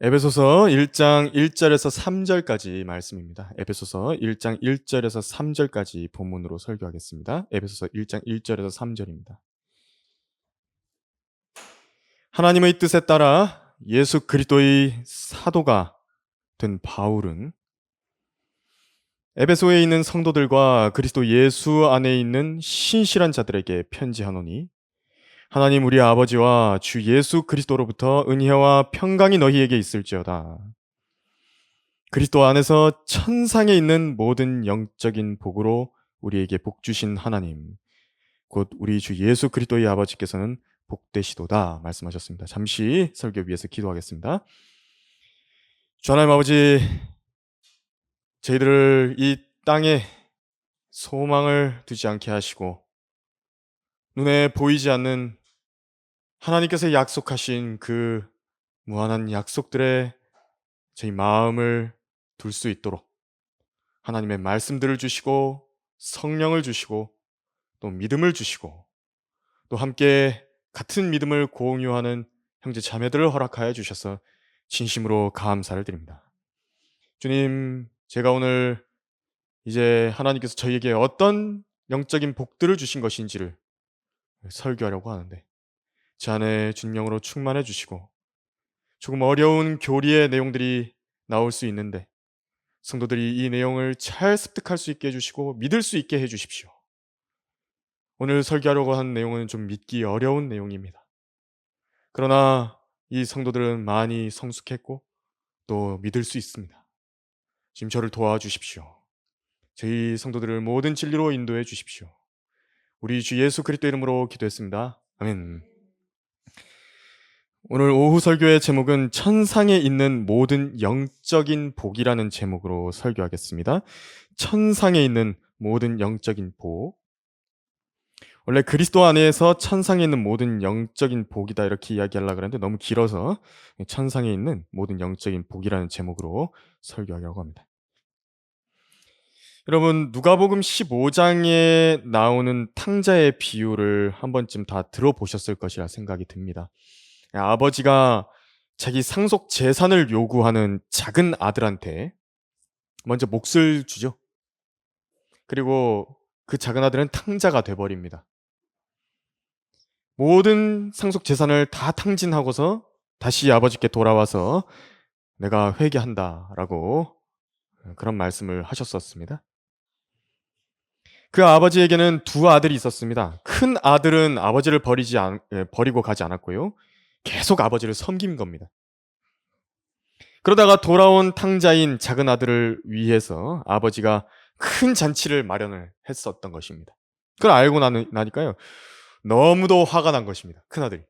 에베소서 1장 1절에서 3절까지 말씀입니다. 에베소서 1장 1절에서 3절까지 본문으로 설교하겠습니다. 에베소서 1장 1절에서 3절입니다. 하나님의 뜻에 따라 예수 그리스도의 사도가 된 바울은 에베소에 있는 성도들과 그리스도 예수 안에 있는 신실한 자들에게 편지하노니 하나님 우리 아버지와 주 예수 그리스도로부터 은혜와 평강이 너희에게 있을지어다. 그리스도 안에서 천상에 있는 모든 영적인 복으로 우리에게 복 주신 하나님, 곧 우리 주 예수 그리스도의 아버지께서는 복되시도다 말씀하셨습니다. 잠시 설교 위해서 기도하겠습니다. 주 하나님 아버지, 저희들을 이 땅에 소망을 두지 않게 하시고 눈에 보이지 않는 하나님께서 약속하신 그 무한한 약속들에 저희 마음을 둘 수 있도록 하나님의 말씀들을 주시고 성령을 주시고 또 믿음을 주시고 또 함께 같은 믿음을 공유하는 형제 자매들을 허락하여 주셔서 진심으로 감사를 드립니다. 주님, 제가 오늘 이제 하나님께서 저희에게 어떤 영적인 복들을 주신 것인지를 설교하려고 하는데 제 안에 주님령으로 충만해 주시고 조금 어려운 교리의 내용들이 나올 수 있는데 성도들이 이 내용을 잘 습득할 수 있게 해주시고 믿을 수 있게 해주십시오. 오늘 설교하려고 한 내용은 좀 믿기 어려운 내용입니다. 그러나 이 성도들은 많이 성숙했고 또 믿을 수 있습니다. 지금 저를 도와주십시오. 저희 성도들을 모든 진리로 인도해 주십시오. 우리 주 예수 그리스도 이름으로 기도했습니다. 아멘. 오늘 오후 설교의 제목은 천상에 있는 모든 영적인 복이라는 제목으로 설교하겠습니다. 천상에 있는 모든 영적인 복. 원래 그리스도 안에서 천상에 있는 모든 영적인 복이다 이렇게 이야기하려고 그랬는데 너무 길어서 천상에 있는 모든 영적인 복이라는 제목으로 설교하려고 합니다. 여러분, 누가복음 15장에 나오는 탕자의 비유를 한 번쯤 다 들어보셨을 것이라 생각이 듭니다. 아버지가 자기 상속 재산을 요구하는 작은 아들한테 먼저 몫을 주죠. 그리고 그 작은 아들은 탕자가 돼버립니다. 모든 상속 재산을 다 탕진하고서 다시 아버지께 돌아와서 내가 회개한다라고 그런 말씀을 하셨었습니다. 그 아버지에게는 두 아들이 있었습니다. 큰 아들은 아버지를 버리고 가지 않았고요. 계속 아버지를 섬긴 겁니다. 그러다가 돌아온 탕자인 작은 아들을 위해서 아버지가 큰 잔치를 마련을 했었던 것입니다. 그걸 알고 나니까요. 너무도 화가 난 것입니다. 큰아들이.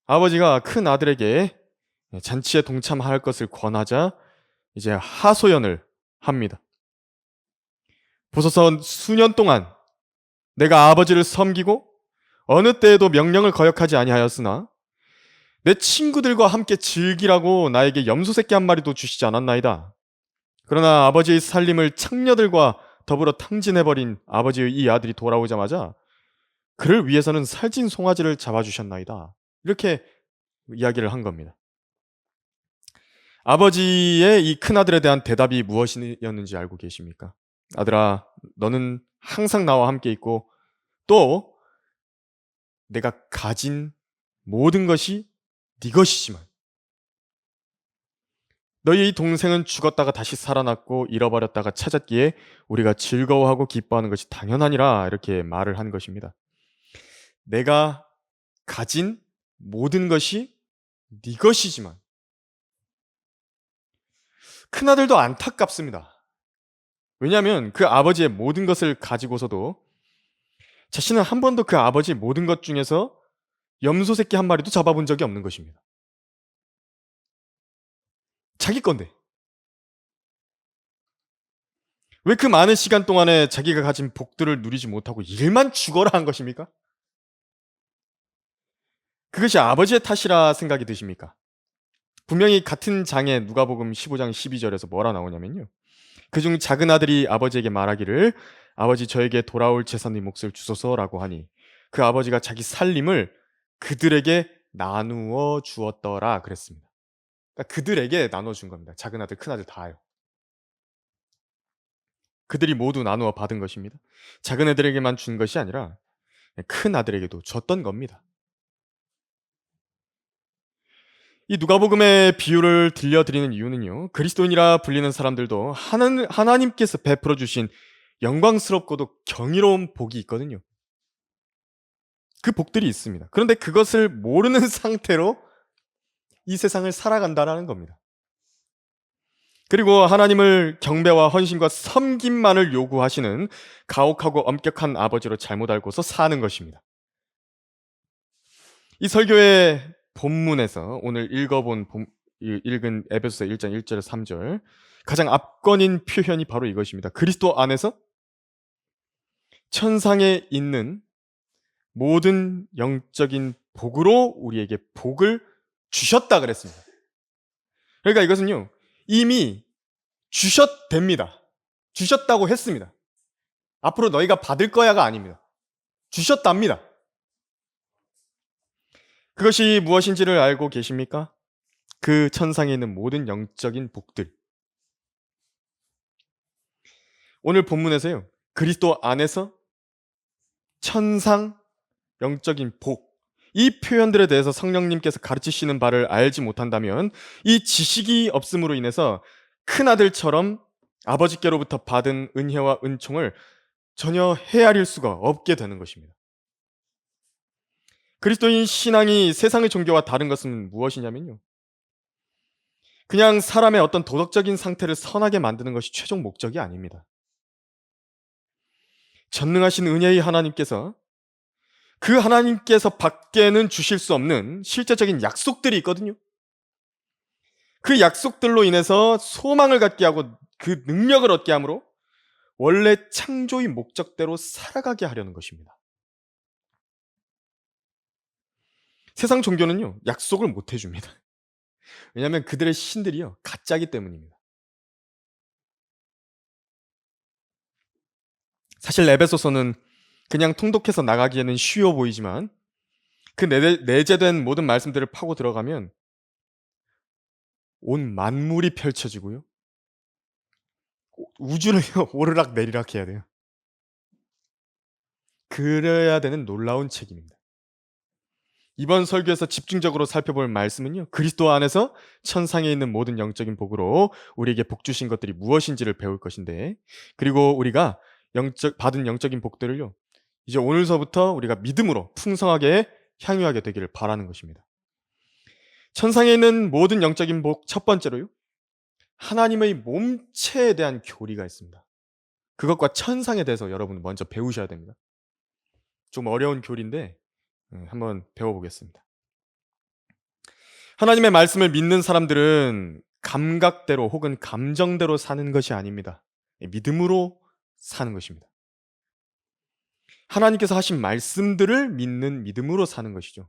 아버지가 큰 아들에게 잔치에 동참할 것을 권하자 이제 하소연을 합니다. 보소서 수년 동안 내가 아버지를 섬기고 어느 때에도 명령을 거역하지 아니하였으나 내 친구들과 함께 즐기라고 나에게 염소 새끼 한 마리도 주시지 않았나이다. 그러나 아버지의 살림을 창녀들과 더불어 탕진해버린 아버지의 이 아들이 돌아오자마자 그를 위해서는 살찐 송아지를 잡아주셨나이다. 이렇게 이야기를 한 겁니다. 아버지의 이 큰아들에 대한 대답이 무엇이었는지 알고 계십니까? 아들아, 너는 항상 나와 함께 있고 또 내가 가진 모든 것이 네 것이지만 너희 동생은 죽었다가 다시 살아났고 잃어버렸다가 찾았기에 우리가 즐거워하고 기뻐하는 것이 당연하니라 이렇게 말을 한 것입니다. 내가 가진 모든 것이 네 것이지만 큰아들도 안타깝습니다. 왜냐하면 그 아버지의 모든 것을 가지고서도 자신은 한 번도 그 아버지의 모든 것 중에서 염소 새끼 한 마리도 잡아본 적이 없는 것입니다. 자기 건데. 왜 그 많은 시간 동안에 자기가 가진 복들을 누리지 못하고 일만 죽어라 한 것입니까? 그것이 아버지의 탓이라 생각이 드십니까? 분명히 같은 장에 누가복음 15장 12절에서 뭐라 나오냐면요. 그중 작은 아들이 아버지에게 말하기를 아버지 저에게 돌아올 재산의 몫을 주소서라고 하니 그 아버지가 자기 살림을 그들에게 나누어 주었더라 그랬습니다. 그러니까 그들에게 나눠 준 겁니다. 작은 아들, 큰 아들 다요. 그들이 모두 나누어 받은 것입니다. 작은 애들에게만 준 것이 아니라 큰 아들에게도 줬던 겁니다. 이 누가복음의 비유를 들려드리는 이유는요. 그리스도인이라 불리는 사람들도 하나님께서 베풀어 주신 영광스럽고도 경이로운 복이 있거든요. 그 복들이 있습니다. 그런데 그것을 모르는 상태로 이 세상을 살아간다라는 겁니다. 그리고 하나님을 경배와 헌신과 섬김만을 요구하시는 가혹하고 엄격한 아버지로 잘못 알고서 사는 것입니다. 이 설교의 본문에서 오늘 읽은 에베소서 1장 1절 3절 가장 압권인 표현이 바로 이것입니다. 그리스도 안에서 천상에 있는 모든 영적인 복으로 우리에게 복을 주셨다 그랬습니다. 그러니까 이것은요, 이미 주셨됩니다. 주셨다고 했습니다. 앞으로 너희가 받을 거야가 아닙니다. 주셨답니다. 그것이 무엇인지를 알고 계십니까? 그 천상에 있는 모든 영적인 복들. 오늘 본문에서요, 그리스도 안에서 천상 영적인 복, 이 표현들에 대해서 성령님께서 가르치시는 바를 알지 못한다면 이 지식이 없음으로 인해서 큰아들처럼 아버지께로부터 받은 은혜와 은총을 전혀 헤아릴 수가 없게 되는 것입니다. 그리스도인 신앙이 세상의 종교와 다른 것은 무엇이냐면요, 그냥 사람의 어떤 도덕적인 상태를 선하게 만드는 것이 최종 목적이 아닙니다. 전능하신 은혜의 하나님께서 그 하나님께서 밖에는 주실 수 없는 실제적인 약속들이 있거든요. 그 약속들로 인해서 소망을 갖게 하고 그 능력을 얻게 함으로 원래 창조의 목적대로 살아가게 하려는 것입니다. 세상 종교는요, 약속을 못 해줍니다. 왜냐하면 그들의 신들이요, 가짜기 때문입니다. 사실 에베소서는 그냥 통독해서 나가기에는 쉬워 보이지만 그 내재된 모든 말씀들을 파고 들어가면 온 만물이 펼쳐지고요, 우주를 오르락 내리락 해야 돼요. 그래야 되는 놀라운 책임입니다. 이번 설교에서 집중적으로 살펴볼 말씀은요, 그리스도 안에서 천상에 있는 모든 영적인 복으로 우리에게 복 주신 것들이 무엇인지를 배울 것인데, 그리고 우리가 받은 영적인 복들을요, 이제 오늘서부터 우리가 믿음으로 풍성하게 향유하게 되기를 바라는 것입니다. 천상에 있는 모든 영적인 복, 첫 번째로요, 하나님의 몸체에 대한 교리가 있습니다. 그것과 천상에 대해서 여러분 먼저 배우셔야 됩니다. 좀 어려운 교리인데 한번 배워보겠습니다. 하나님의 말씀을 믿는 사람들은 감각대로 혹은 감정대로 사는 것이 아닙니다. 믿음으로 사는 것입니다. 하나님께서 하신 말씀들을 믿는 믿음으로 사는 것이죠.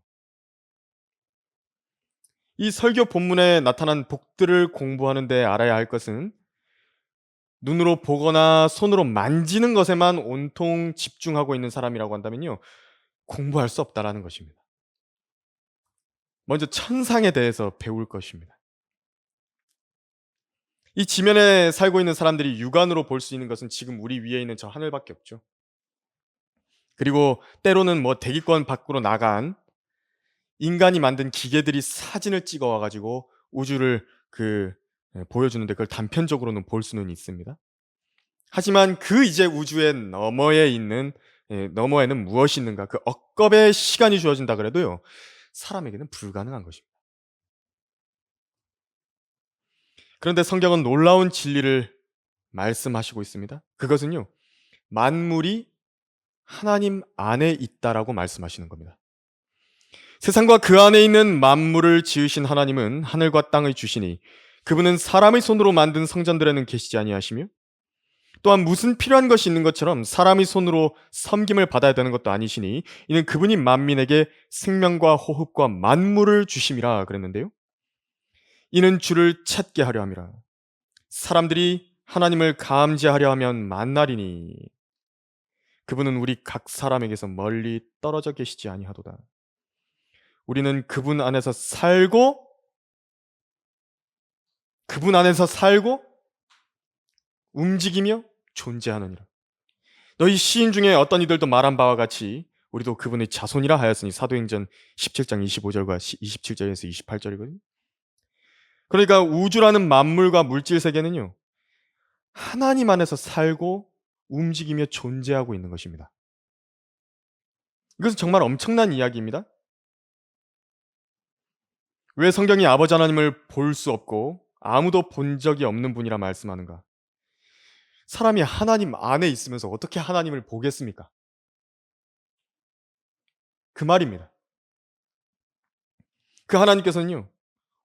이 설교 본문에 나타난 복들을 공부하는 데 알아야 할 것은 눈으로 보거나 손으로 만지는 것에만 온통 집중하고 있는 사람이라고 한다면요, 공부할 수 없다라는 것입니다. 먼저 천상에 대해서 배울 것입니다. 이 지면에 살고 있는 사람들이 육안으로 볼 수 있는 것은 지금 우리 위에 있는 저 하늘밖에 없죠. 그리고 때로는 뭐 대기권 밖으로 나간 인간이 만든 기계들이 사진을 찍어 와가지고 우주를 보여주는데 그걸 단편적으로는 볼 수는 있습니다. 하지만 그 이제 우주의 너머에는 무엇이 있는가? 그 억겁의 시간이 주어진다 그래도요, 사람에게는 불가능한 것입니다. 그런데 성경은 놀라운 진리를 말씀하시고 있습니다. 그것은요, 만물이 하나님 안에 있다라고 말씀하시는 겁니다. 세상과 그 안에 있는 만물을 지으신 하나님은 하늘과 땅의 주시니 그분은 사람의 손으로 만든 성전들에는 계시지 아니하시며 또한 무슨 필요한 것이 있는 것처럼 사람의 손으로 섬김을 받아야 되는 것도 아니시니 이는 그분이 만민에게 생명과 호흡과 만물을 주심이라 그랬는데요. 이는 주를 찾게 하려 함이라. 사람들이 하나님을 감지하려 하면 만날이니 그분은 우리 각 사람에게서 멀리 떨어져 계시지 아니하도다. 우리는 그분 안에서 살고 움직이며 존재하느니라. 너희 시인 중에 어떤 이들도 말한 바와 같이 우리도 그분의 자손이라 하였으니 사도행전 17장 25절과 27절에서 28절이거든요. 그러니까 우주라는 만물과 물질 세계는요, 하나님 안에서 살고 움직이며 존재하고 있는 것입니다. 이것은 정말 엄청난 이야기입니다. 왜 성경이 아버지 하나님을 볼 수 없고 아무도 본 적이 없는 분이라 말씀하는가? 사람이 하나님 안에 있으면서 어떻게 하나님을 보겠습니까? 그 말입니다. 그 하나님께서는요,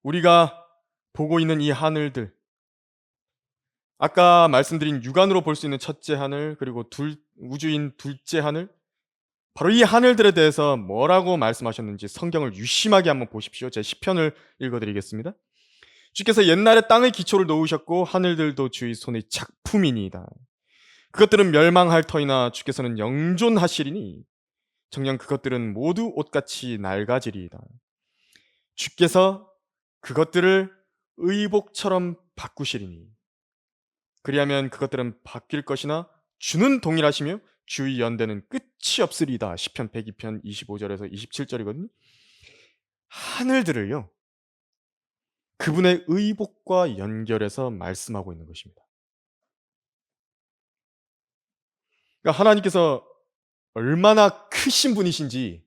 우리가 보고 있는 이 하늘들, 아까 말씀드린 육안으로 볼 수 있는 첫째 하늘, 그리고 우주인 둘째 하늘, 바로 이 하늘들에 대해서 뭐라고 말씀하셨는지 성경을 유심하게 한번 보십시오. 제 시편을 읽어드리겠습니다. 주께서 옛날에 땅의 기초를 놓으셨고 하늘들도 주의 손의 작품이니이다. 그것들은 멸망할 터이나 주께서는 영존하시리니 정녕 그것들은 모두 옷같이 낡아지리이다. 주께서 그것들을 의복처럼 바꾸시리니 그리하면 그것들은 바뀔 것이나 주는 동일하시며 주의 연대는 끝이 없으리이다. 시편 102편 25절에서 27절이거든요. 하늘들을요, 그분의 의복과 연결해서 말씀하고 있는 것입니다. 그러니까 하나님께서 얼마나 크신 분이신지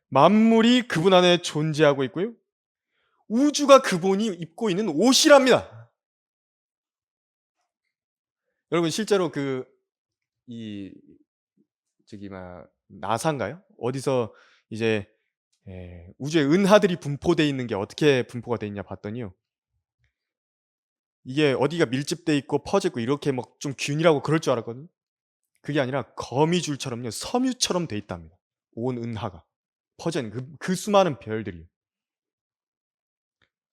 만물이 그분 안에 존재하고 있고요, 우주가 그분이 입고 있는 옷이랍니다. 여러분 실제로 이 나사인가요? 어디서 이제 우주에 은하들이 분포되어 있는 게 어떻게 분포가 되어 있냐 봤더니요, 이게 어디가 밀집돼 있고 퍼져 있고 이렇게 막 좀 균일하고 그럴 줄 알았거든요. 그게 아니라 거미줄처럼요, 섬유처럼 돼 있답니다. 온 은하가 퍼져 있는 그 수많은 별들이.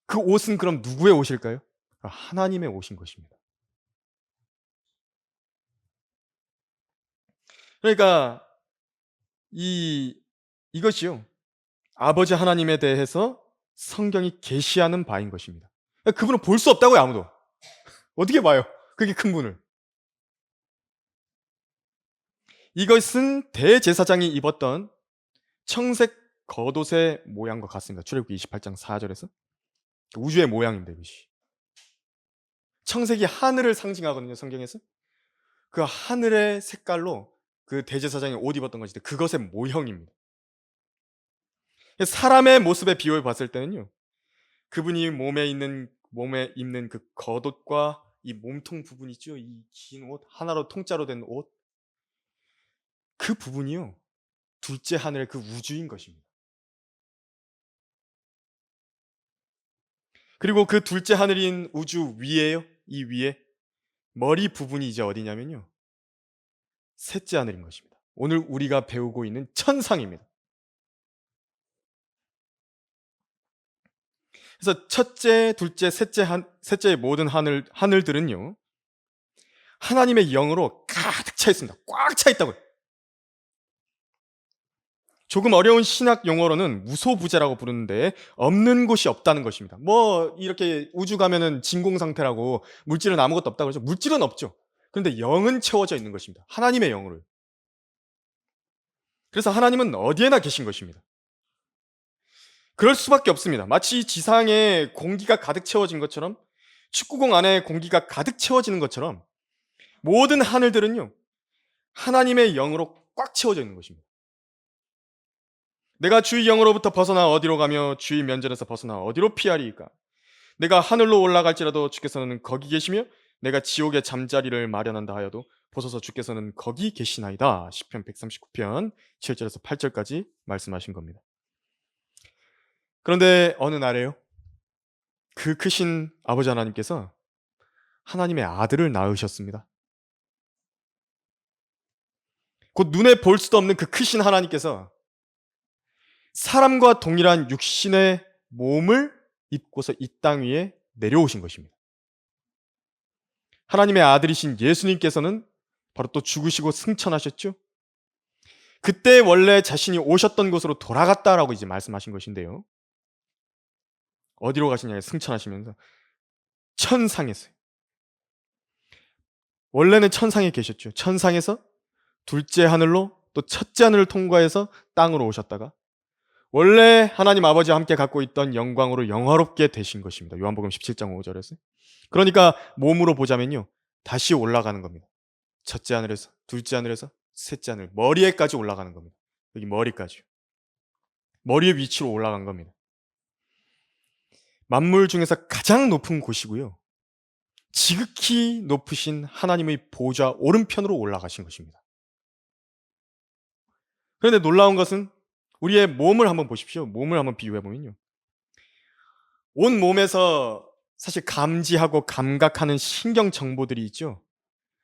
그 옷은 그럼 누구의 옷일까요? 하나님의 옷인 것입니다. 그러니까 이것이요, 아버지 하나님에 대해서 성경이 계시하는 바인 것입니다. 그분은 볼 수 없다고요, 아무도. 어떻게 봐요? 그게 큰 분을. 이것은 대제사장이 입었던 청색 겉옷의 모양과 같습니다. 출애굽기 28장 4절에서. 우주의 모양입니다, 이것이. 청색이 하늘을 상징하거든요, 성경에서. 그 하늘의 색깔로 그 대제사장이 옷 입었던 것인데 그것의 모형입니다. 사람의 모습에 비유해 봤을 때는요, 그분이 몸에 입는 그 겉옷과 이 몸통 부분 있죠, 이 긴 옷, 하나로 통짜로 된 옷, 그 부분이요, 둘째 하늘의 그 우주인 것입니다. 그리고 그 둘째 하늘인 우주 위에요, 이 위에 머리 부분이 이제 어디냐면요, 셋째 하늘인 것입니다. 오늘 우리가 배우고 있는 천상입니다. 그래서 첫째, 둘째, 셋째의 모든 하늘들은요, 하나님의 영으로 가득 차 있습니다. 꽉 차 있다고요. 조금 어려운 신학 용어로는 무소부재라고 부르는데 없는 곳이 없다는 것입니다. 뭐 이렇게 우주 가면은 진공 상태라고 물질은 아무것도 없다고 그러죠. 물질은 없죠. 그런데 영은 채워져 있는 것입니다. 하나님의 영으로. 그래서 하나님은 어디에나 계신 것입니다. 그럴 수밖에 없습니다. 마치 지상에 공기가 가득 채워진 것처럼, 축구공 안에 공기가 가득 채워지는 것처럼 모든 하늘들은요, 하나님의 영으로 꽉 채워져 있는 것입니다. 내가 주의 영으로부터 벗어나 어디로 가며 주의 면전에서 벗어나 어디로 피하리이까? 내가 하늘로 올라갈지라도 주께서는 거기 계시며 내가 지옥의 잠자리를 마련한다 하여도 보소서 주께서는 거기 계시나이다. 시편 139편 7절에서 8절까지 말씀하신 겁니다. 그런데 어느 날에요, 그 크신 아버지 하나님께서 하나님의 아들을 낳으셨습니다. 곧 눈에 볼 수도 없는 그 크신 하나님께서 사람과 동일한 육신의 몸을 입고서 이 땅 위에 내려오신 것입니다. 하나님의 아들이신 예수님께서는 바로 또 죽으시고 승천하셨죠. 그때 원래 자신이 오셨던 곳으로 돌아갔다라고 이제 말씀하신 것인데요. 어디로 가시냐 승천하시면서 천상에서요. 원래는 천상에 계셨죠. 천상에서 둘째 하늘로 또 첫째 하늘을 통과해서 땅으로 오셨다가 원래 하나님 아버지와 함께 갖고 있던 영광으로 영화롭게 되신 것입니다. 요한복음 17장 5절에서. 그러니까 몸으로 보자면요. 다시 올라가는 겁니다. 첫째 하늘에서, 둘째 하늘에서, 셋째 하늘, 머리에까지 올라가는 겁니다. 여기 머리까지요. 머리의 위치로 올라간 겁니다. 만물 중에서 가장 높은 곳이고요. 지극히 높으신 하나님의 보좌 오른편으로 올라가신 것입니다. 그런데 놀라운 것은 우리의 몸을 한번 보십시오. 몸을 한번 비교해 보면요. 온 몸에서 사실 감지하고 감각하는 신경 정보들이 있죠.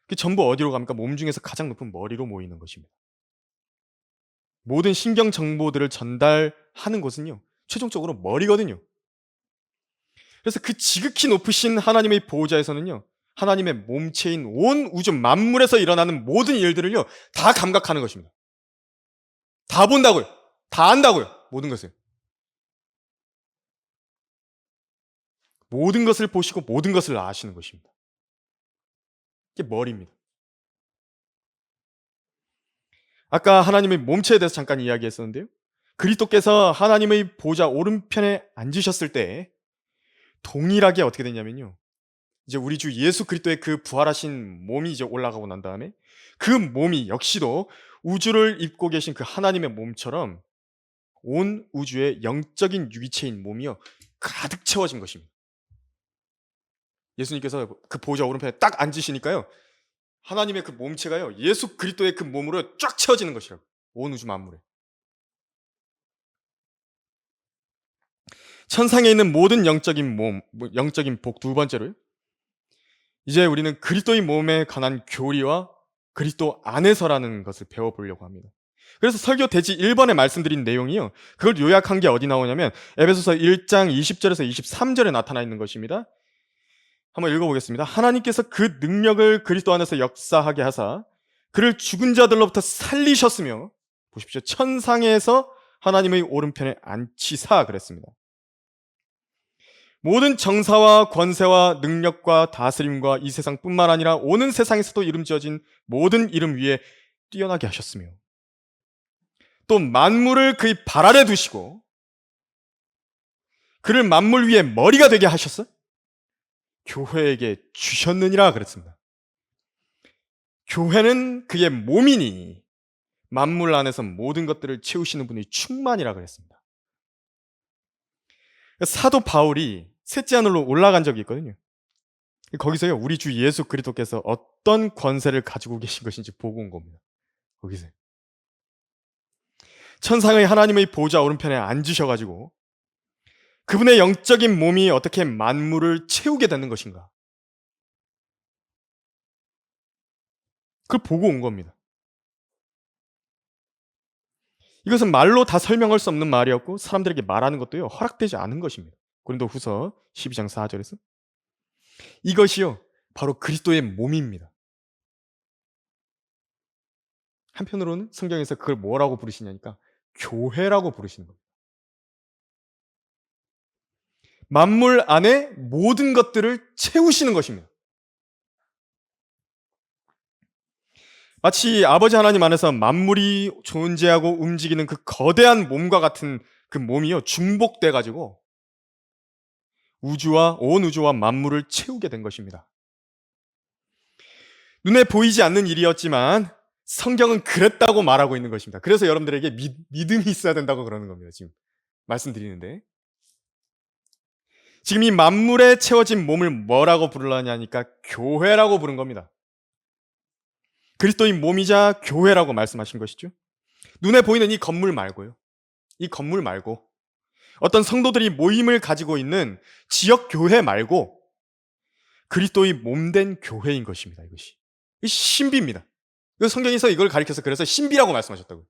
그 전부 어디로 갑니까? 몸 중에서 가장 높은 머리로 모이는 것입니다. 모든 신경 정보들을 전달하는 곳은요. 최종적으로 머리거든요. 그래서 그 지극히 높으신 하나님의 보호자에서는요. 하나님의 몸체인 온 우주 만물에서 일어나는 모든 일들을요. 다 감각하는 것입니다. 다 본다고요. 다 안다고요. 모든 것을. 모든 것을 보시고 모든 것을 아시는 것입니다. 이게 머리입니다. 아까 하나님의 몸체에 대해서 잠깐 이야기했었는데요. 그리스도께서 하나님의 보좌 오른편에 앉으셨을 때 동일하게 어떻게 되냐면요. 이제 우리 주 예수 그리스도의 그 부활하신 몸이 이제 올라가고 난 다음에 그 몸이 역시도 우주를 입고 계신 그 하나님의 몸처럼 온 우주의 영적인 유기체인 몸이요. 가득 채워진 것입니다. 예수님께서 그 보좌 오른편에 딱 앉으시니까요. 하나님의 그 몸체가요. 예수 그리스도의 그 몸으로 쫙 채워지는 것이라고. 온 우주 만물에. 천상에 있는 모든 영적인 몸, 영적인 복 두 번째로요. 이제 우리는 그리스도의 몸에 관한 교리와 그리스도 안에서라는 것을 배워보려고 합니다. 그래서 설교 대지 1번에 말씀드린 내용이요. 그걸 요약한 게 어디 나오냐면 에베소서 1장 20절에서 23절에 나타나 있는 것입니다. 한번 읽어보겠습니다. 하나님께서 그 능력을 그리스도 안에서 역사하게 하사 그를 죽은 자들로부터 살리셨으며 보십시오. 천상에서 하나님의 오른편에 앉히사 그랬습니다. 모든 정사와 권세와 능력과 다스림과 이 세상뿐만 아니라 오는 세상에서도 이름 지어진 모든 이름 위에 뛰어나게 하셨으며 또 만물을 그의 발 아래 두시고 그를 만물 위에 머리가 되게 하셨어 교회에게 주셨느니라 그랬습니다. 교회는 그의 몸이니 만물 안에서 모든 것들을 채우시는 분이 충만이라 그랬습니다. 사도 바울이 셋째 하늘로 올라간 적이 있거든요. 거기서요 우리 주 예수 그리스도께서 어떤 권세를 가지고 계신 것인지 보고 온 겁니다. 거기서 천상의 하나님의 보좌 오른편에 앉으셔가지고 그분의 영적인 몸이 어떻게 만물을 채우게 되는 것인가 그걸 보고 온 겁니다. 이것은 말로 다 설명할 수 없는 말이었고 사람들에게 말하는 것도요 허락되지 않은 것입니다. 고린도후서 12장 4절에서 이것이요 바로 그리스도의 몸입니다. 한편으로는 성경에서 그걸 뭐라고 부르시냐니까 교회라고 부르시는 겁니다. 만물 안에 모든 것들을 채우시는 것입니다. 마치 아버지 하나님 안에서 만물이 존재하고 움직이는 그 거대한 몸과 같은 그 몸이요 중복돼 가지고 온 우주와 만물을 채우게 된 것입니다. 눈에 보이지 않는 일이었지만 성경은 그랬다고 말하고 있는 것입니다. 그래서 여러분들에게 믿음이 있어야 된다고 그러는 겁니다. 지금 말씀드리는데 지금 이 만물에 채워진 몸을 뭐라고 부르려냐니까 교회라고 부른 겁니다. 그리스도의 몸이자 교회라고 말씀하신 것이죠. 눈에 보이는 이 건물 말고요. 이 건물 말고 어떤 성도들이 모임을 가지고 있는 지역 교회 말고 그리스도의 몸된 교회인 것입니다. 이것이 신비입니다. 성경에서 이걸 가리켜서 그래서 신비라고 말씀하셨다고요.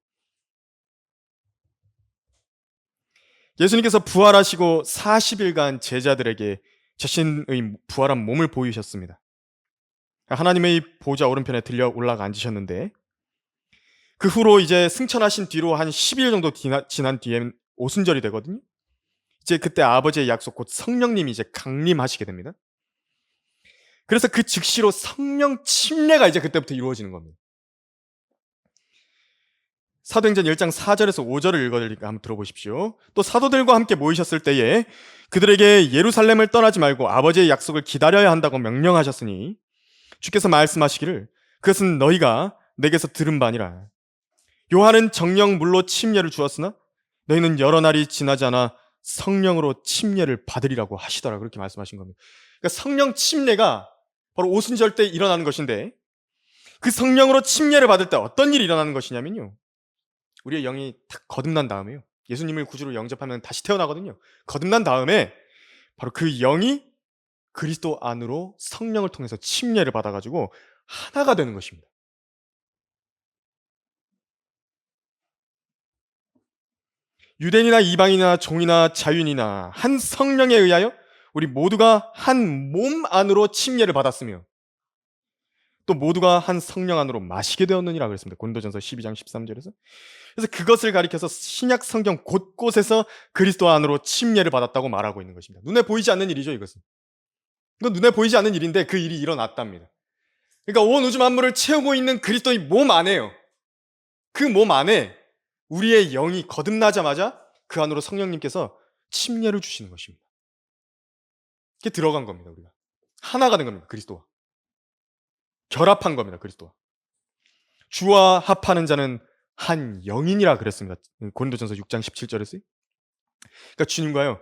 예수님께서 부활하시고 40일간 제자들에게 자신의 부활한 몸을 보이셨습니다. 하나님의 보좌 오른편에 들려 올라가 앉으셨는데 그 후로 이제 승천하신 뒤로 한 10일 정도 지난 뒤엔 오순절이 되거든요. 이제 그때 아버지의 약속 곧 성령님이 이제 강림하시게 됩니다. 그래서 그 즉시로 성령 침례가 이제 그때부터 이루어지는 겁니다. 사도행전 1장 4절에서 5절을 읽어드리니까 한번 들어보십시오. 또 사도들과 함께 모이셨을 때에 그들에게 예루살렘을 떠나지 말고 아버지의 약속을 기다려야 한다고 명령하셨으니 주께서 말씀하시기를 그것은 너희가 내게서 들은 바니라. 요한은 정령 물로 침례를 주었으나 너희는 여러 날이 지나지 않아 성령으로 침례를 받으리라고 하시더라. 그렇게 말씀하신 겁니다. 그러니까 성령 침례가 바로 오순절 때 일어나는 것인데 그 성령으로 침례를 받을 때 어떤 일이 일어나는 것이냐면요. 우리의 영이 탁 거듭난 다음에요. 예수님을 구주로 영접하면 다시 태어나거든요. 거듭난 다음에 바로 그 영이 그리스도 안으로 성령을 통해서 침례를 받아가지고 하나가 되는 것입니다. 유대인이나 이방인이나 종이나 자유인이나 한 성령에 의하여 우리 모두가 한 몸 안으로 침례를 받았으며 또 모두가 한 성령 안으로 마시게 되었느니라 그랬습니다. 고린도전서 12장 13절에서. 그래서 그것을 가리켜서 신약 성경 곳곳에서 그리스도 안으로 침례를 받았다고 말하고 있는 것입니다. 눈에 보이지 않는 일이죠, 이것은. 이건 눈에 보이지 않는 일인데 그 일이 일어났답니다. 그러니까 온 우주 만물을 채우고 있는 그리스도의 몸 안에요. 그 몸 안에 우리의 영이 거듭나자마자 그 안으로 성령님께서 침례를 주시는 것입니다. 이게 들어간 겁니다, 우리가. 하나가 된 겁니다, 그리스도와. 결합한 겁니다, 그리스도와. 주와 합하는 자는 한 영이니라 그랬습니다. 고린도전서 6장 17절에서. 그러니까 주님과요,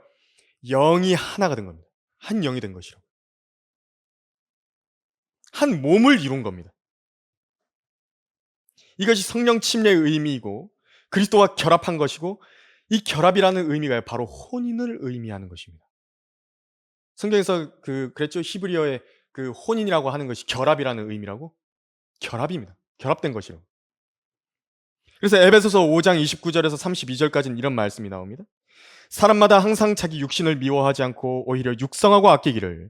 영이 하나가 된 겁니다. 한 영이 된 것이라고. 한 몸을 이룬 겁니다. 이것이 성령 침례의 의미이고 그리스도와 결합한 것이고 이 결합이라는 의미가 바로 혼인을 의미하는 것입니다. 성경에서 그랬죠. 히브리어의 그 혼인이라고 하는 것이 결합이라는 의미라고. 결합입니다. 결합된 것이라고. 그래서 에베소서 5장 29절에서 32절까지는 이런 말씀이 나옵니다. 사람마다 항상 자기 육신을 미워하지 않고 오히려 육성하고 아끼기를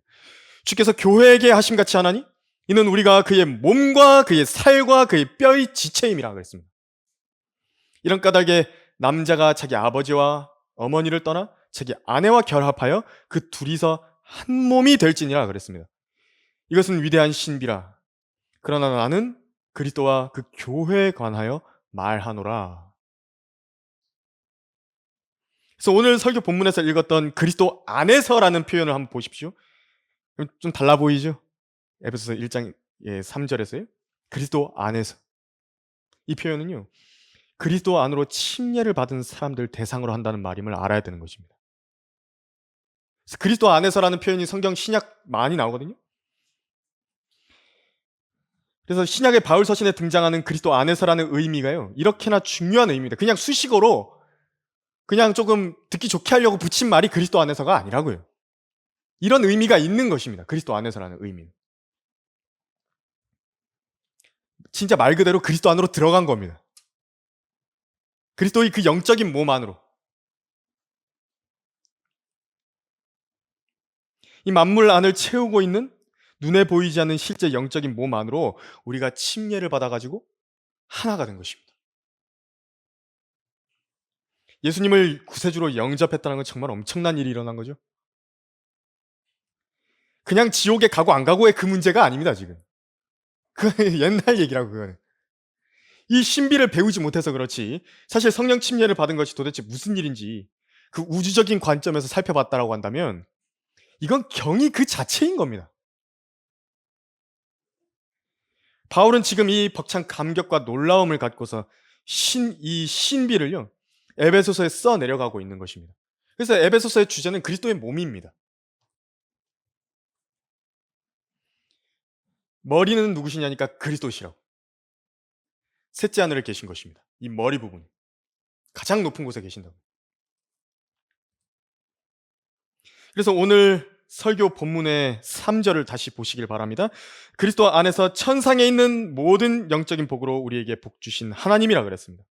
주께서 교회에게 하심같이 하나니 이는 우리가 그의 몸과 그의 살과 그의 뼈의 지체임이라 그랬습니다. 이런 까닭에 남자가 자기 아버지와 어머니를 떠나 자기 아내와 결합하여 그 둘이서 한 몸이 될지니라 그랬습니다. 이것은 위대한 신비라. 그러나 나는 그리스도와 그 교회에 관하여 말하노라. 그래서 오늘 설교 본문에서 읽었던 그리스도 안에서라는 표현을 한번 보십시오. 좀 달라 보이죠? 에베소서 1장 3절에서요. 그리스도 안에서. 이 표현은요. 그리스도 안으로 침례를 받은 사람들 대상으로 한다는 말임을 알아야 되는 것입니다. 그래서 그리스도 안에서라는 표현이 성경 신약 많이 나오거든요. 그래서 신약의 바울 서신에 등장하는 그리스도 안에서라는 의미가요. 이렇게나 중요한 의미입니다. 그냥 수식어로 그냥 조금 듣기 좋게 하려고 붙인 말이 그리스도 안에서가 아니라고요. 이런 의미가 있는 것입니다. 그리스도 안에서라는 의미는. 진짜 말 그대로 그리스도 안으로 들어간 겁니다. 그리스도의 그 영적인 몸 안으로. 이 만물 안을 채우고 있는 눈에 보이지 않는 실제 영적인 몸 안으로 우리가 침례를 받아가지고 하나가 된 것입니다. 예수님을 구세주로 영접했다는 건 정말 엄청난 일이 일어난 거죠. 그냥 지옥에 가고 안 가고의 그 문제가 아닙니다, 지금. 그 옛날 얘기라고, 그거는. 이 신비를 배우지 못해서 그렇지, 사실 성령 침례를 받은 것이 도대체 무슨 일인지 그 우주적인 관점에서 살펴봤다라고 한다면 이건 경이 그 자체인 겁니다. 바울은 지금 이 벅찬 감격과 놀라움을 갖고서 이 신비를요, 에베소서에 써 내려가고 있는 것입니다. 그래서 에베소서의 주제는 그리스도의 몸입니다. 머리는 누구시냐니까 그리스도시라고. 셋째 하늘에 계신 것입니다. 이 머리 부분. 가장 높은 곳에 계신다고. 그래서 오늘 설교 본문의 3절을 다시 보시길 바랍니다. 그리스도 안에서 천상에 있는 모든 영적인 복으로 우리에게 복 주신 하나님이라 그랬습니다.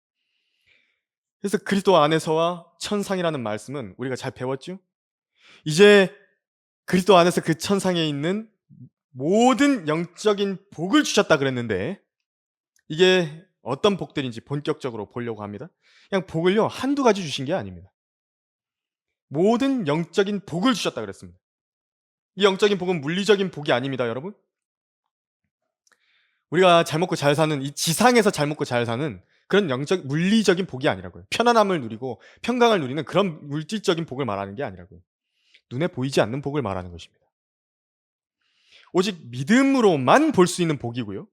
그래서 그리스도 안에서와 천상이라는 말씀은 우리가 잘 배웠죠? 이제 그리스도 안에서 그 천상에 있는 모든 영적인 복을 주셨다 그랬는데 이게 어떤 복들인지 본격적으로 보려고 합니다. 그냥 복을요, 한두 가지 주신 게 아닙니다. 모든 영적인 복을 주셨다 그랬습니다. 이 영적인 복은 물리적인 복이 아닙니다, 여러분. 우리가 잘 먹고 잘 사는, 이 지상에서 잘 먹고 잘 사는 그런 영적 물리적인 복이 아니라고요. 편안함을 누리고 평강을 누리는 그런 물질적인 복을 말하는 게 아니라고요. 눈에 보이지 않는 복을 말하는 것입니다. 오직 믿음으로만 볼 수 있는 복이고요.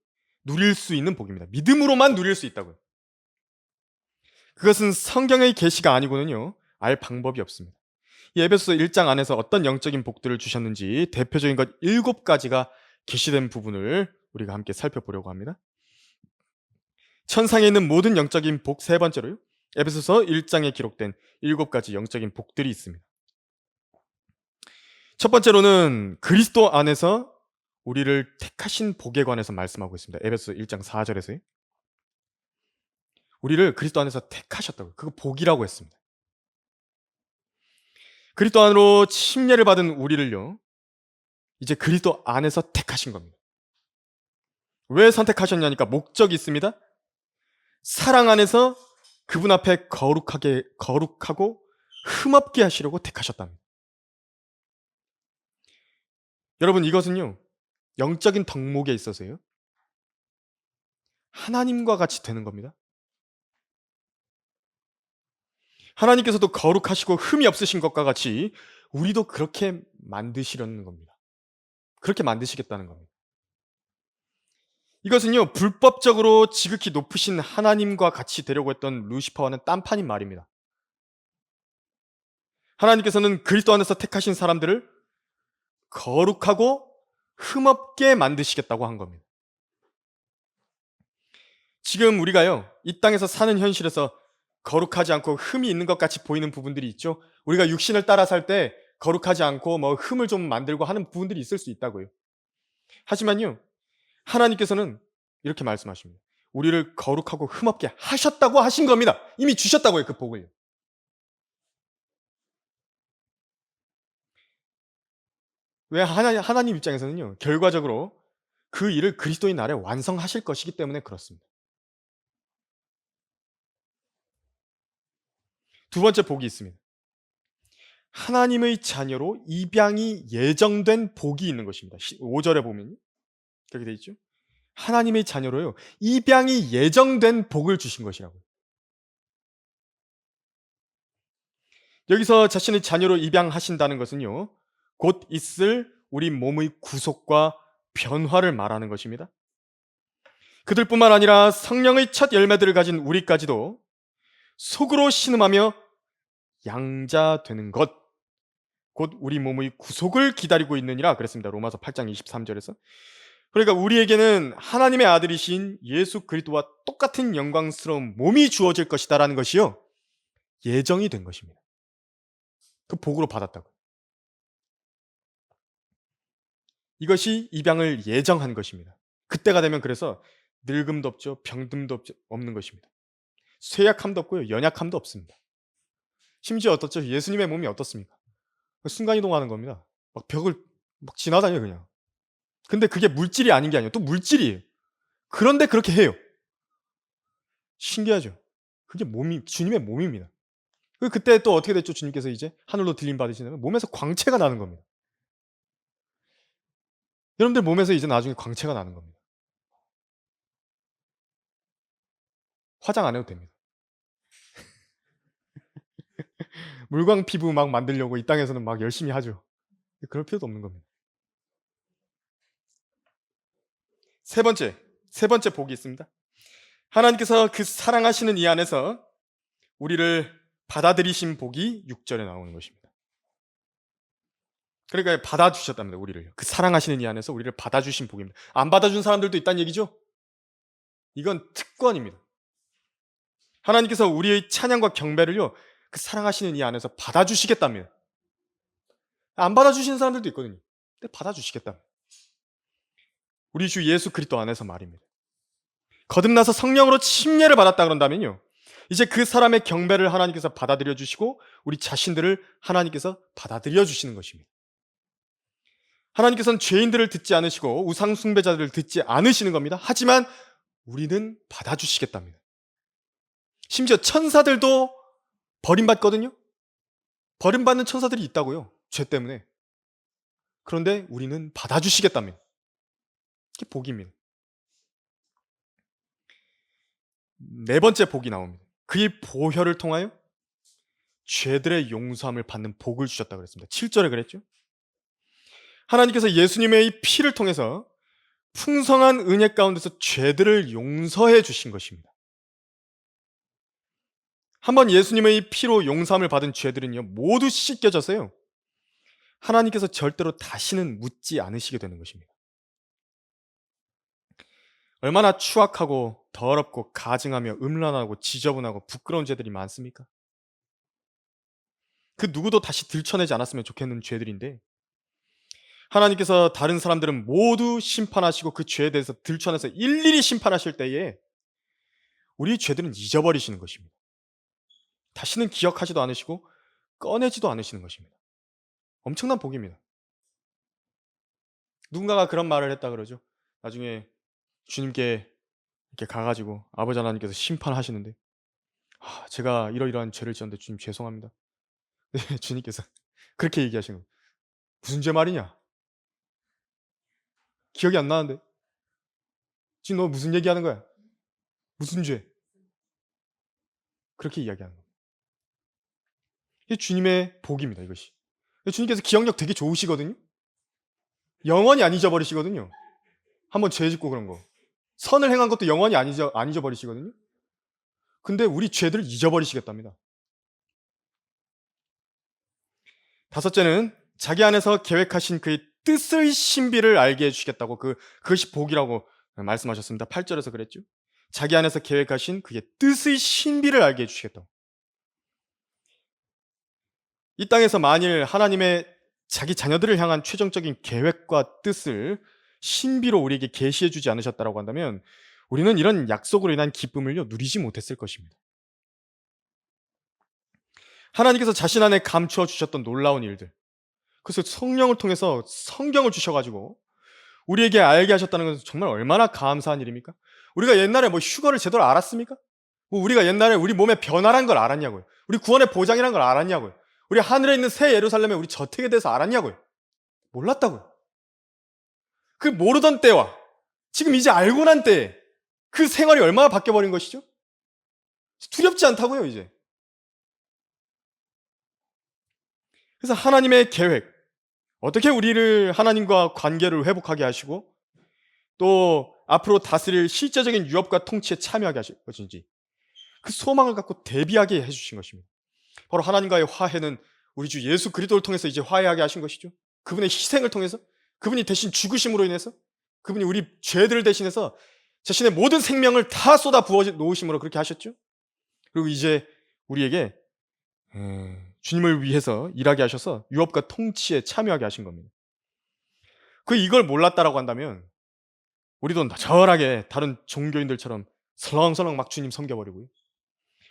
누릴 수 있는 복입니다. 믿음으로만 누릴 수 있다고요. 그것은 성경의 계시가 아니고는요, 알 방법이 없습니다. 이 에베소서 1장 안에서 어떤 영적인 복들을 주셨는지 대표적인 것 7가지가 계시된 부분을 우리가 함께 살펴보려고 합니다. 천상에 있는 모든 영적인 복, 세 번째로요, 에베소서 1장에 기록된 7가지 영적인 복들이 있습니다. 첫 번째로는 그리스도 안에서 우리를 택하신 복에 관해서 말씀하고 있습니다. 에베소서 1장 4절에서요. 우리를 그리스도 안에서 택하셨다고요. 그거 복이라고 했습니다. 그리스도 안으로 침례를 받은 우리를요, 이제 그리스도 안에서 택하신 겁니다. 왜 선택하셨냐니까 목적이 있습니다. 사랑 안에서 그분 앞에 거룩하고 흠없게 하시려고 택하셨답니다. 여러분, 이것은요, 영적인 덕목에 있어서요, 하나님과 같이 되는 겁니다. 하나님께서도 거룩하시고 흠이 없으신 것과 같이 우리도 그렇게 만드시려는 겁니다. 그렇게 만드시겠다는 겁니다. 이것은요, 불법적으로 지극히 높으신 하나님과 같이 되려고 했던 루시퍼와는 딴판인 말입니다. 하나님께서는 그리스도 안에서 택하신 사람들을 거룩하고 흠없게 만드시겠다고 한 겁니다. 지금 우리가요, 이 땅에서 사는 현실에서 거룩하지 않고 흠이 있는 것 같이 보이는 부분들이 있죠. 우리가 육신을 따라 살 때 거룩하지 않고 뭐 흠을 좀 만들고 하는 부분들이 있을 수 있다고요. 하지만요, 하나님께서는 이렇게 말씀하십니다. 우리를 거룩하고 흠없게 하셨다고 하신 겁니다. 이미 주셨다고요, 그 복을요. 왜 하나님 입장에서는요, 결과적으로 그 일을 그리스도의 날에 완성하실 것이기 때문에 그렇습니다. 두 번째 복이 있습니다. 하나님의 자녀로 입양이 예정된 복이 있는 것입니다. 5절에 보면 그렇게 되어 있죠. 하나님의 자녀로요, 입양이 예정된 복을 주신 것이라고요. 여기서 자신의 자녀로 입양하신다는 것은요, 곧 있을 우리 몸의 구속과 변화를 말하는 것입니다. 그들뿐만 아니라 성령의 첫 열매들을 가진 우리까지도 속으로 신음하며 양자되는 것, 곧 우리 몸의 구속을 기다리고 있느니라 그랬습니다. 로마서 8장 23절에서. 그러니까 우리에게는 하나님의 아들이신 예수 그리스도와 똑같은 영광스러운 몸이 주어질 것이다라는 것이요, 예정이 된 것입니다. 그 복으로 받았다고. 이것이 입양을 예정한 것입니다. 그때가 되면 그래서 늙음도 없죠, 병듦도 없는 것입니다. 쇠약함도 없고요, 연약함도 없습니다. 심지어 어떻죠? 예수님의 몸이 어떻습니까? 순간이동하는 겁니다. 막 벽을 막 지나다녀요, 그냥. 근데 그게 물질이 아닌 게 아니에요. 또 물질이에요. 그런데 그렇게 해요. 신기하죠? 그게 주님의 몸입니다. 그때 또 어떻게 됐죠? 주님께서 이제 하늘로 들림 받으시면 몸에서 광채가 나는 겁니다. 여러분들 몸에서 이제 나중에 광채가 나는 겁니다. 화장 안 해도 됩니다. 물광 피부 막 만들려고 이 땅에서는 막 열심히 하죠. 그럴 필요도 없는 겁니다. 세 번째 복이 있습니다. 하나님께서 그 사랑하시는 이 안에서 우리를 받아들이신 복이 6절에 나오는 것입니다. 그러니까 받아주셨답니다, 우리를. 그 사랑하시는 이 안에서 우리를 받아주신 복입니다. 안 받아준 사람들도 있다는 얘기죠? 이건 특권입니다. 하나님께서 우리의 찬양과 경배를요, 그 사랑하시는 이 안에서 받아주시겠답니다. 안 받아주시는 사람들도 있거든요. 근데 받아주시겠답니다. 우리 주 예수 그리스도 안에서 말입니다. 거듭나서 성령으로 침례를 받았다 그런다면요, 이제 그 사람의 경배를 하나님께서 받아들여 주시고 우리 자신들을 하나님께서 받아들여 주시는 것입니다. 하나님께서는 죄인들을 듣지 않으시고 우상 숭배자들을 듣지 않으시는 겁니다. 하지만 우리는 받아주시겠답니다. 심지어 천사들도 버림받거든요. 버림받는 천사들이 있다고요. 죄 때문에. 그런데 우리는 받아주시겠답니다. 이게 복입니다. 네 번째 복이 나옵니다. 그의 보혈을 통하여 죄들의 용서함을 받는 복을 주셨다고 그랬습니다. 7절에 그랬죠. 하나님께서 예수님의 이 피를 통해서 풍성한 은혜 가운데서 죄들을 용서해 주신 것입니다. 한번 예수님의 이 피로 용서함을 받은 죄들은요, 모두 씻겨져서요, 하나님께서 절대로 다시는 묻지 않으시게 되는 것입니다. 얼마나 추악하고 더럽고 가증하며 음란하고 지저분하고 부끄러운 죄들이 많습니까? 그 누구도 다시 들춰내지 않았으면 좋겠는 죄들인데, 하나님께서 다른 사람들은 모두 심판하시고 그 죄에 대해서 들춰내서 일일이 심판하실 때에 우리 죄들은 잊어버리시는 것입니다. 다시는 기억하지도 않으시고 꺼내지도 않으시는 것입니다. 엄청난 복입니다. 누군가가 그런 말을 했다 그러죠. 나중에 주님께 이렇게 가가지고 아버지 하나님께서 심판하시는데, 제가 이러이러한 죄를 지었는데 주님 죄송합니다. 네, 주님께서 그렇게 얘기하시는 거예요. 무슨 죄 말이냐? 기억이 안 나는데 지금 너 무슨 얘기하는 거야? 무슨 죄? 그렇게 이야기하는 거예요. 이게 주님의 복입니다, 이것이. 주님께서 기억력 되게 좋으시거든요. 영원히 안 잊어버리시거든요. 한번 죄 짓고 그런 거. 선을 행한 것도 영원히 안 잊어버리시거든요. 근데 우리 죄들을 잊어버리시겠답니다. 다섯째는 자기 안에서 계획하신 그의 뜻의 신비를 알게 해주시겠다고 그것이 복이라고 말씀하셨습니다. 8절에서 그랬죠. 자기 안에서 계획하신 그의 뜻의 신비를 알게 해주시겠다고. 이 땅에서 만일 하나님의 자기 자녀들을 향한 최종적인 계획과 뜻을 신비로 우리에게 계시해 주지 않으셨다고 한다면 우리는 이런 약속으로 인한 기쁨을요, 누리지 못했을 것입니다. 하나님께서 자신 안에 감추어 주셨던 놀라운 일들, 그래서 성령을 통해서 성경을 주셔가지고 우리에게 알게 하셨다는 것은 정말 얼마나 감사한 일입니까? 우리가 옛날에 뭐 휴거를 제대로 알았습니까? 뭐 우리가 옛날에 우리 몸에 변화란 걸 알았냐고요? 우리 구원의 보장이란 걸 알았냐고요? 우리 하늘에 있는 새 예루살렘에 우리 저택에 대해서 알았냐고요? 몰랐다고요. 그 모르던 때와 지금 이제 알고 난 때에 그 생활이 얼마나 바뀌어버린 것이죠? 두렵지 않다고요, 이제. 그래서 하나님의 계획, 어떻게 우리를 하나님과 관계를 회복하게 하시고 또 앞으로 다스릴 실제적인 유업과 통치에 참여하게 하실 것인지 그 소망을 갖고 대비하게 해주신 것입니다. 바로 하나님과의 화해는 우리 주 예수 그리스도를 통해서 이제 화해하게 하신 것이죠. 그분의 희생을 통해서, 그분이 대신 죽으심으로 인해서, 그분이 우리 죄들을 대신해서 자신의 모든 생명을 다 쏟아 부어 놓으심으로 그렇게 하셨죠. 그리고 이제 우리에게 주님을 위해서 일하게 하셔서 유업과 통치에 참여하게 하신 겁니다. 이걸 몰랐다라고 한다면 우리도 나절하게 다른 종교인들처럼 설렁설렁 막 주님 섬겨버리고요.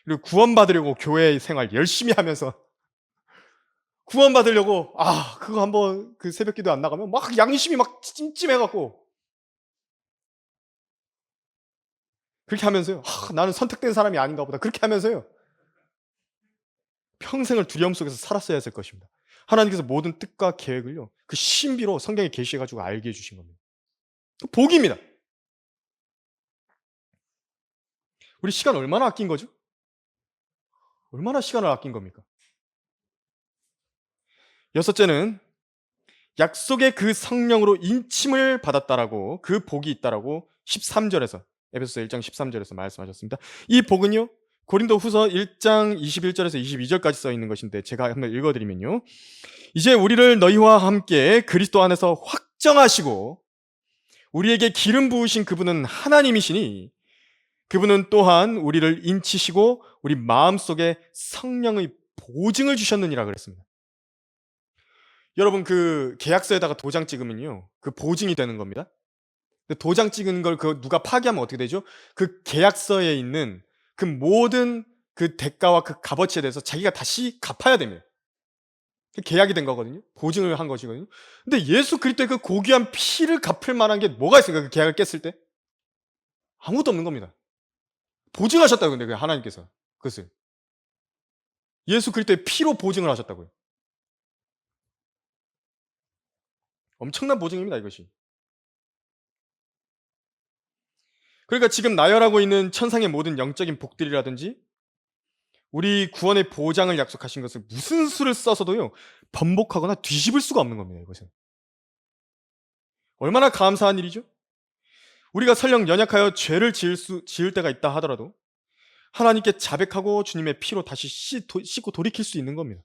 그리고 구원받으려고 교회 생활 열심히 하면서 구원받으려고 그거 한번 그 새벽기도 안 나가면 막 양심이 막 찜찜해갖고 그렇게 하면서요. 나는 선택된 사람이 아닌가 보다. 그렇게 하면서요. 평생을 두려움 속에서 살았어야 했을 것입니다. 하나님께서 모든 뜻과 계획을요, 그 신비로 성경에 계시해가지고 알게 해주신 겁니다. 복입니다. 우리 시간 얼마나 아낀 거죠? 얼마나 시간을 아낀 겁니까? 여섯째는 약속의 그 성령으로 인침을 받았다라고, 그 복이 있다라고 13절에서 에베소서 1장 13절에서 말씀하셨습니다. 이 복은요, 고린도 후서 1장 21절에서 22절까지 써 있는 것인데 제가 한번 읽어드리면요, 이제 우리를 너희와 함께 그리스도 안에서 확정하시고 우리에게 기름 부으신 그분은 하나님이시니 그분은 또한 우리를 인치시고 우리 마음속에 성령의 보증을 주셨느니라 그랬습니다. 여러분, 그 계약서에다가 도장 찍으면요, 그 보증이 되는 겁니다. 도장 찍은 걸 누가 파기하면 어떻게 되죠? 그 계약서에 있는 그 모든 그 대가와 그 값어치에 대해서 자기가 다시 갚아야 됩니다. 계약이 된 거거든요. 보증을 한 것이거든요. 근데 예수 그리스도의 그 고귀한 피를 갚을 만한 게 뭐가 있습니까? 그 계약을 깼을 때? 아무것도 없는 겁니다. 보증하셨다고요. 근데 그 하나님께서 그것을 예수 그리스도의 피로 보증을 하셨다고요. 엄청난 보증입니다, 이것이. 그러니까 지금 나열하고 있는 천상의 모든 영적인 복들이라든지 우리 구원의 보장을 약속하신 것을 무슨 수를 써서도요 번복하거나 뒤집을 수가 없는 겁니다. 이것은 얼마나 감사한 일이죠. 우리가 설령 연약하여 죄를 지을 때가 있다 하더라도 하나님께 자백하고 주님의 피로 다시 씻고 돌이킬 수 있는 겁니다.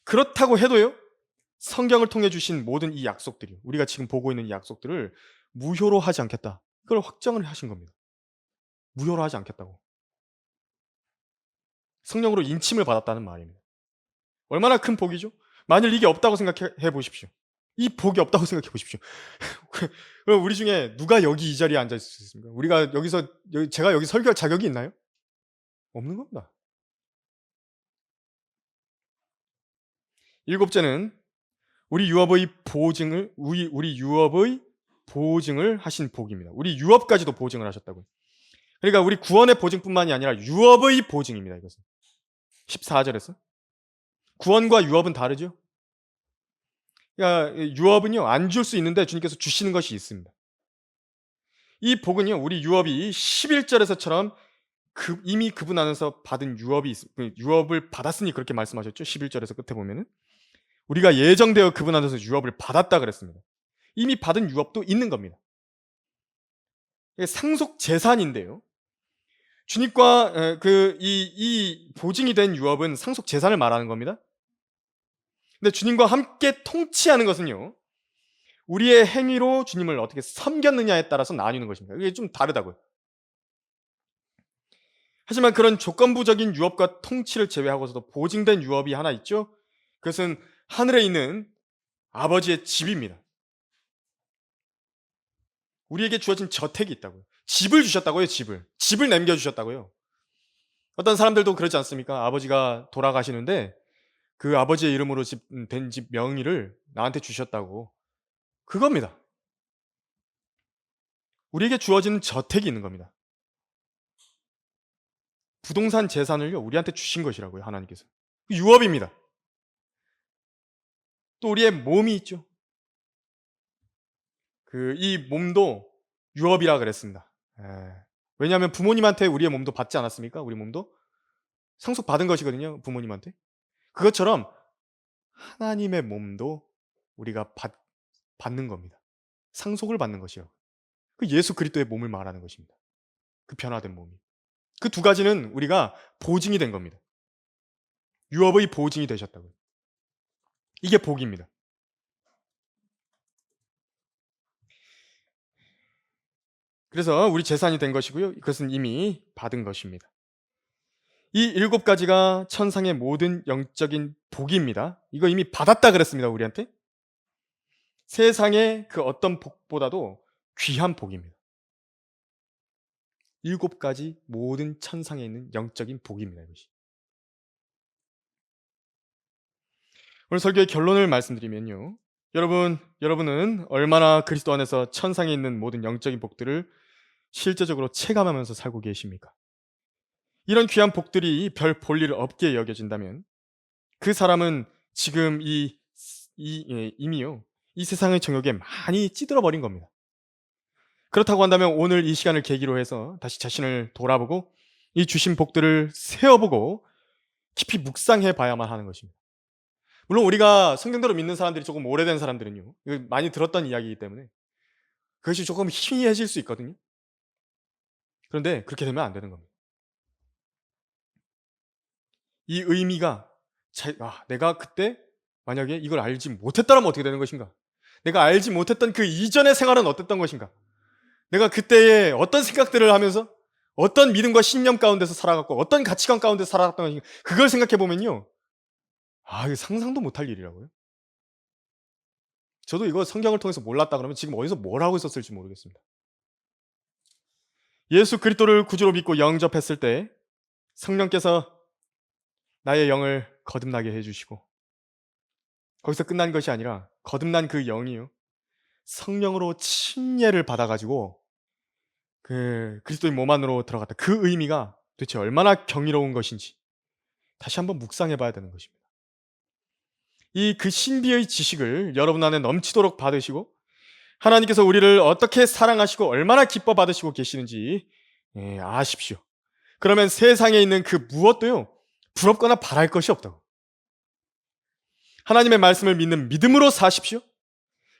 그렇다고 해도요 성경을 통해 주신 모든 이 약속들이 우리가 지금 보고 있는 이 약속들을 무효로 하지 않겠다. 그걸 확정을 하신 겁니다. 무효로 하지 않겠다고. 성령으로 인침을 받았다는 말입니다. 얼마나 큰 복이죠? 만일 이게 없다고 생각해 보십시오. 이 복이 없다고 생각해 보십시오. 그럼 우리 중에 누가 여기 이 자리에 앉아 있을 수 있습니까? 우리가 여기서 제가 여기 설교할 자격이 있나요? 없는 겁니다. 일곱째는 우리 유업의 보증을 하신 복입니다. 우리 유업까지도 보증을 하셨다고요. 그러니까 우리 구원의 보증뿐만이 아니라 유업의 보증입니다. 이것은 14절에서 구원과 유업은 다르죠. 그러니까 유업은요 안 줄 수 있는데 주님께서 주시는 것이 있습니다. 이 복은요 우리 유업이 11절에서처럼 이미 그분 안에서 받은 유업을 받았으니 그렇게 말씀하셨죠. 11절에서 끝에 보면은 우리가 예정되어 그분 안에서 유업을 받았다 그랬습니다. 이미 받은 유업도 있는 겁니다. 상속 재산인데요. 주님과 이 보증이 된 유업은 상속 재산을 말하는 겁니다. 근데 주님과 함께 통치하는 것은요. 우리의 행위로 주님을 어떻게 섬겼느냐에 따라서 나뉘는 것입니다. 이게 좀 다르다고요. 하지만 그런 조건부적인 유업과 통치를 제외하고서도 보증된 유업이 하나 있죠. 그것은 하늘에 있는 아버지의 집입니다. 우리에게 주어진 저택이 있다고요. 집을 주셨다고요, 집을. 집을 남겨주셨다고요. 어떤 사람들도 그러지 않습니까? 아버지가 돌아가시는데 그 아버지의 이름으로 된 집 명의를 나한테 주셨다고. 그겁니다. 우리에게 주어지는 저택이 있는 겁니다. 부동산 재산을요, 우리한테 주신 것이라고요, 하나님께서. 유업입니다. 또 우리의 몸이 있죠. 이 몸도 유업이라 그랬습니다. 예. 왜냐하면 부모님한테 우리의 몸도 받지 않았습니까? 우리 몸도 상속받은 것이거든요, 부모님한테. 그것처럼 하나님의 몸도 우리가 받는 겁니다. 상속을 받는 것이요. 그 예수 그리스도의 몸을 말하는 것입니다. 그 변화된 몸이. 그 두 가지는 우리가 보증이 된 겁니다. 유업의 보증이 되셨다고요. 이게 복입니다. 그래서 우리 재산이 된 것이고요. 그것은 이미 받은 것입니다. 이 일곱 가지가 천상의 모든 영적인 복입니다. 이거 이미 받았다 그랬습니다, 우리한테. 세상의 그 어떤 복보다도 귀한 복입니다. 일곱 가지 모든 천상에 있는 영적인 복입니다, 이것이. 오늘 설교의 결론을 말씀드리면요. 여러분은 얼마나 그리스도 안에서 천상에 있는 모든 영적인 복들을 실제적으로 체감하면서 살고 계십니까? 이런 귀한 복들이 별 볼일 없게 여겨진다면 그 사람은 지금 이미요. 이 세상의 정욕에 많이 찌들어 버린 겁니다. 그렇다고 한다면 오늘 이 시간을 계기로 해서 다시 자신을 돌아보고 이 주신 복들을 세어보고 깊이 묵상해 봐야만 하는 것입니다. 물론 우리가 성경대로 믿는 사람들이 조금 오래된 사람들은요. 이거 많이 들었던 이야기이기 때문에 그것이 조금 희미해질 수 있거든요. 그런데 그렇게 되면 안 되는 겁니다. 이 의미가 내가 그때 만약에 이걸 알지 못했더라면 어떻게 되는 것인가? 내가 알지 못했던 그 이전의 생활은 어땠던 것인가? 내가 그때에 어떤 생각들을 하면서 어떤 믿음과 신념 가운데서 살아갔고 어떤 가치관 가운데서 살아갔던 것인가? 그걸 생각해 보면요. 이거 상상도 못할 일이라고요. 저도 이거 성경을 통해서 몰랐다 그러면 지금 어디서 뭘 하고 있었을지 모르겠습니다. 예수 그리스도를 구주로 믿고 영접했을 때 성령께서 나의 영을 거듭나게 해주시고 거기서 끝난 것이 아니라 거듭난 그 영이요. 성령으로 침례를 받아가지고 그 그리스도의 몸 안으로 들어갔다. 그 의미가 도대체 얼마나 경이로운 것인지 다시 한번 묵상해 봐야 되는 것입니다. 이 그 신비의 지식을 여러분 안에 넘치도록 받으시고 하나님께서 우리를 어떻게 사랑하시고 얼마나 기뻐 받으시고 계시는지 아십시오. 그러면 세상에 있는 그 무엇도요 부럽거나 바랄 것이 없다고. 하나님의 말씀을 믿는 믿음으로 사십시오.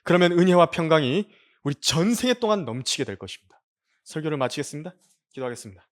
그러면 은혜와 평강이 우리 전생에 동안 넘치게 될 것입니다. 설교를 마치겠습니다. 기도하겠습니다.